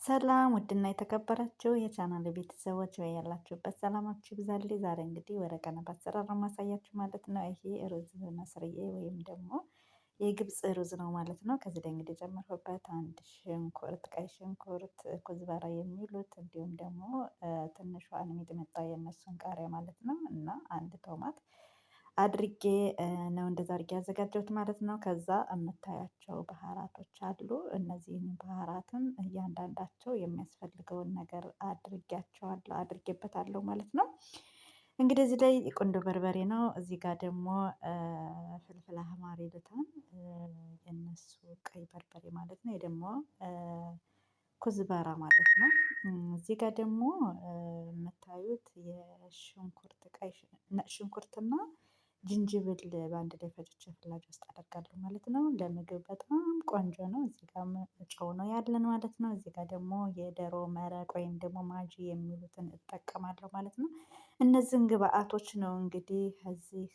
ሰላም ውድና የተከበራችሁ የቻናል ቤተሰቦች ወይ ያላችሁበት ሰላማችሁ ይብዛልኝ። ዛሬ እንግዲህ ወረቀና በአሰራር ነው ማሳያችሁ ማለት ነው። ይሄ ሩዝ መስርዬ ወይም ደግሞ የግብፅ ሩዝ ነው ማለት ነው። ከዚህ ላይ እንግዲህ የጨመርኩበት አንድ ሽንኩርት፣ ቀይ ሽንኩርት፣ ኩዝባራ የሚሉት እንዲሁም ደግሞ ትንሿን ሚጥሚጣ የነሱን ቃሪያ ማለት ነው እና አንድ ቶማት አድርጌ ነው እንደዛ አድርጌ ያዘጋጀሁት ማለት ነው። ከዛ የምታያቸው ባህራቶች አሉ። እነዚህን ባህራትም እያንዳንዳቸው የሚያስፈልገውን ነገር አድርጌበታለሁ ማለት ነው። እንግዲህ እዚህ ላይ ቁንዶ በርበሬ ነው። እዚህ ጋር ደግሞ ፍልፍል አህማር ይሉታል የነሱ ቀይ በርበሬ ማለት ነው። ይሄ ደግሞ ኩዝበራ ማለት ነው። እዚህ ጋር ደግሞ የምታዩት የሽንኩርት ቀይ ሽንኩርትና ዝንጅብል በአንድ ላይ ፈጭቼ ፍላጭ ውስጥ አደርጋለሁ ማለት ነው። ለምግብ በጣም ቆንጆ ነው። እዚህ ጋር ጨው ነው ያለን ማለት ነው። እዚህ ጋር ደግሞ የዶሮ መረቅ ወይም ደግሞ ማጂ የሚሉትን እጠቀማለሁ ማለት ነው። እነዚህን ግብአቶች ነው እንግዲህ እዚህ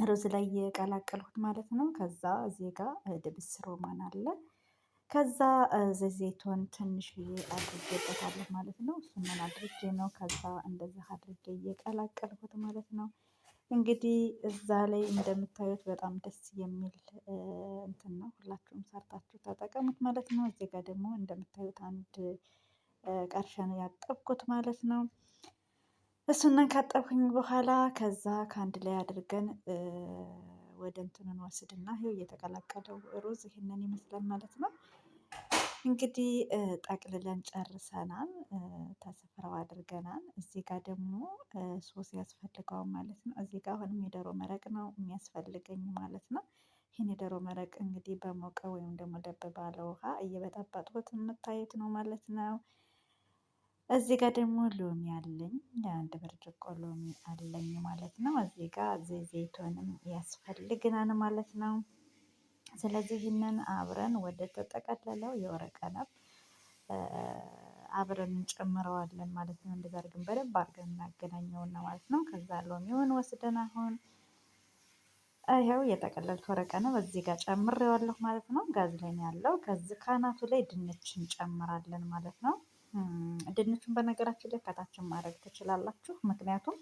ሩዝ ላይ የቀላቀልኩት ማለት ነው። ከዛ እዚህ ጋር ድብስ ሮማን አለ። ከዛ ዘይቱን ትንሽዬ አድርጌበታለሁ ማለት ነው። እሱን አድርጌ ነው ከዛ እንደዚህ አድርጌ እየቀላቀልኩት ማለት ነው። እንግዲህ እዛ ላይ እንደምታዩት በጣም ደስ የሚል እንትን ነው። ሁላችሁም ሰርታችሁ ተጠቀሙት ማለት ነው። እዚህ ጋር ደግሞ እንደምታዩት አንድ ቀርሸን ያጠብኩት ማለት ነው። እሱን ካጠብኩኝ በኋላ ከዛ ከአንድ ላይ አድርገን ወደ እንትኑ እንወስድና ይሄው እየተቀላቀለው ሩዝ ይሄንን ይመስላል ማለት ነው። እንግዲህ ጠቅልለን ጨርሰናል። ተስፍረው አድርገናል። እዚህ ጋር ደግሞ ሶስ ያስፈልገዋል ማለት ነው። እዚህ ጋር አሁንም የዶሮ መረቅ ነው የሚያስፈልገኝ ማለት ነው። ይሄን የዶሮ መረቅ እንግዲህ በሞቀ ወይም ደግሞ ለብ ባለ ውሃ እየበጠበጥኩት የምታዩት ነው ማለት ነው። እዚህ ጋር ደግሞ ሎሚ አለኝ። የአንድ ብርጭቆ ሎሚ አለኝ ማለት ነው። እዚህ ጋር ዘይቱንም ያስፈልግናል ማለት ነው። ስለዚህ ይህንን አብረን ወደ ተጠቀለለው የወረቀነብ አብረን እንጨምረዋለን ማለት ነው። እንደዛ አድርገን በደንብ አድርገን እናገናኘውና ማለት ነው። ከዛ ሎሚውን ወስደን አሁን ይኸው የጠቀለልኩት ወረቀነብ እዚህ ጋር ጨምሬዋለሁ ማለት ነው። ጋዝ ላይ ነው ያለው። ከዚህ ካናቱ ላይ ድንች እንጨምራለን ማለት ነው። ድንቹን በነገራችን ላይ ከታችን ማድረግ ትችላላችሁ። ምክንያቱም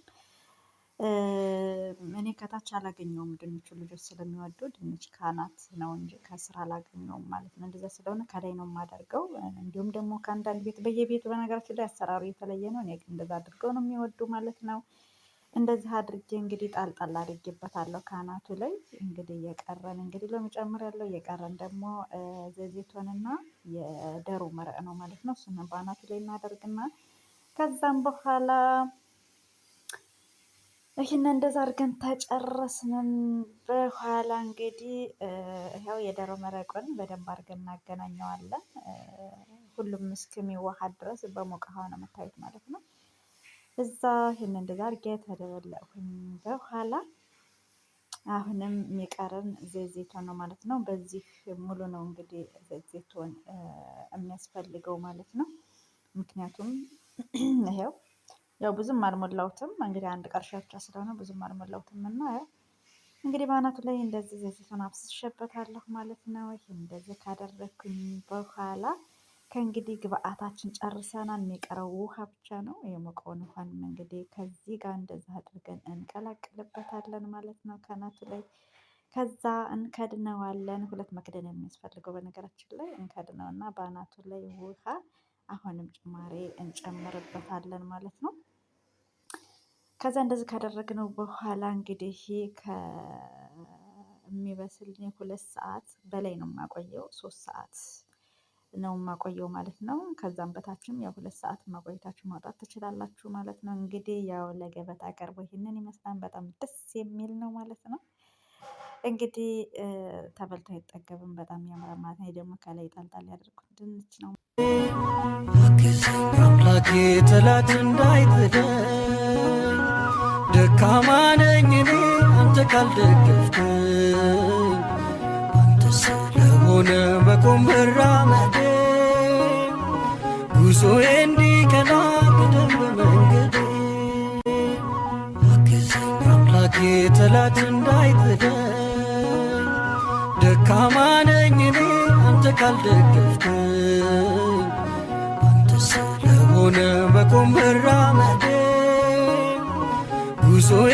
እኔ ከታች አላገኘውም ድንቹ ልጆች ስለሚወዱ ድንች ካናት ነው እንጂ ከስር አላገኘውም ማለት ነው። እንደዛ ስለሆነ ከላይ ነው የማደርገው። እንዲሁም ደግሞ ከአንዳንድ ቤት በየቤቱ በነገራችን ላይ አሰራሩ የተለየ ነው። እኔ ግን እንደዛ አድርገው ነው የሚወዱ ማለት ነው። እንደዚህ አድርጌ እንግዲህ ጣልጣል አድርጌበታለሁ ካናቱ ላይ። እንግዲህ እየቀረን እንግዲህ ሎሚ ጨምሬያለሁ። እየቀረን ደግሞ ዘይቱንና የዶሮ መረቅ ነው ማለት ነው። እሱን በአናቱ ላይ እናደርግና ከዛም በኋላ ይህን እንደዛ አድርገን ተጨረስን በኋላ እንግዲህ ይኸው የዶሮ መረቁን በደንብ አድርገን እናገናኘዋለን። ሁሉም እስከሚዋሃድ ድረስ በሞቀ ውሃ ነው የምታዩት ማለት ነው። እዛ ይህን እንደዛ አድርጌ ተደበለቅኩኝ በኋላ አሁንም የሚቀረን ዘይቱን ነው ማለት ነው። በዚህ ሙሉ ነው እንግዲህ ዘይቱን የሚያስፈልገው ማለት ነው። ምክንያቱም ይሄው ያው ብዙም አልሞላሁትም እንግዲህ አንድ ቀርሻ ብቻ ስለሆነ ብዙም አልሞላሁትም እና ያው እንግዲህ በአናቱ ላይ እንደዚህ ዘይቱን አፍስሼበታለሁ ማለት ነው። ይሄ እንደዚህ ካደረግኩኝ በኋላ ከእንግዲህ ግብአታችን ጨርሰናል። የሚቀረው ውሃ ብቻ ነው። የሞቀውን ውሃንም እንግዲህ ከዚህ ጋር እንደዛ አድርገን እንቀላቅልበታለን ማለት ነው ከአናቱ ላይ። ከዛ እንከድነዋለን። ሁለት መክደን የሚያስፈልገው በነገራችን ላይ እንከድነውና በአናቱ ላይ ውሃ አሁንም ጭማሬ እንጨምርበታለን ማለት ነው። ከዛ እንደዚህ ካደረግነው በኋላ እንግዲህ ከሚበስል 2 ሰዓት በላይ ነው የማቆየው። 3 ሰዓት ነው የማቆየው ማለት ነው። ከዛም በታችም ያው 2 ሰዓት ማቆየታችሁ ማውጣት ትችላላችሁ ማለት ነው። እንግዲህ ያው ለገበታ ቀርቦ ይሄንን ይመስላል። በጣም ደስ የሚል ነው ማለት ነው። እንግዲህ ተበልቶ አይጠገብም። በጣም ያምራል ማለት ነው። ደግሞ ከላይ ጣልጣል ያደርኩት ድንች ነው። አምላኬ ጠላት እንዳይጥለኝ ደካማ ነኝ እኔ አንተ ካልደገፍከኝ አንተ ስለሆነ መቆም መራመዴ ጉዞዬ እንዲቀና ቅደም በመንገዴ አግዘኝ አምላኬ ጠላት እንዳይጥለኝ ደካማ ነኝ እኔ አንተ ካልደገፍከኝ አንተ ስለሆነ መቆም መራመዴ ጉዞዬ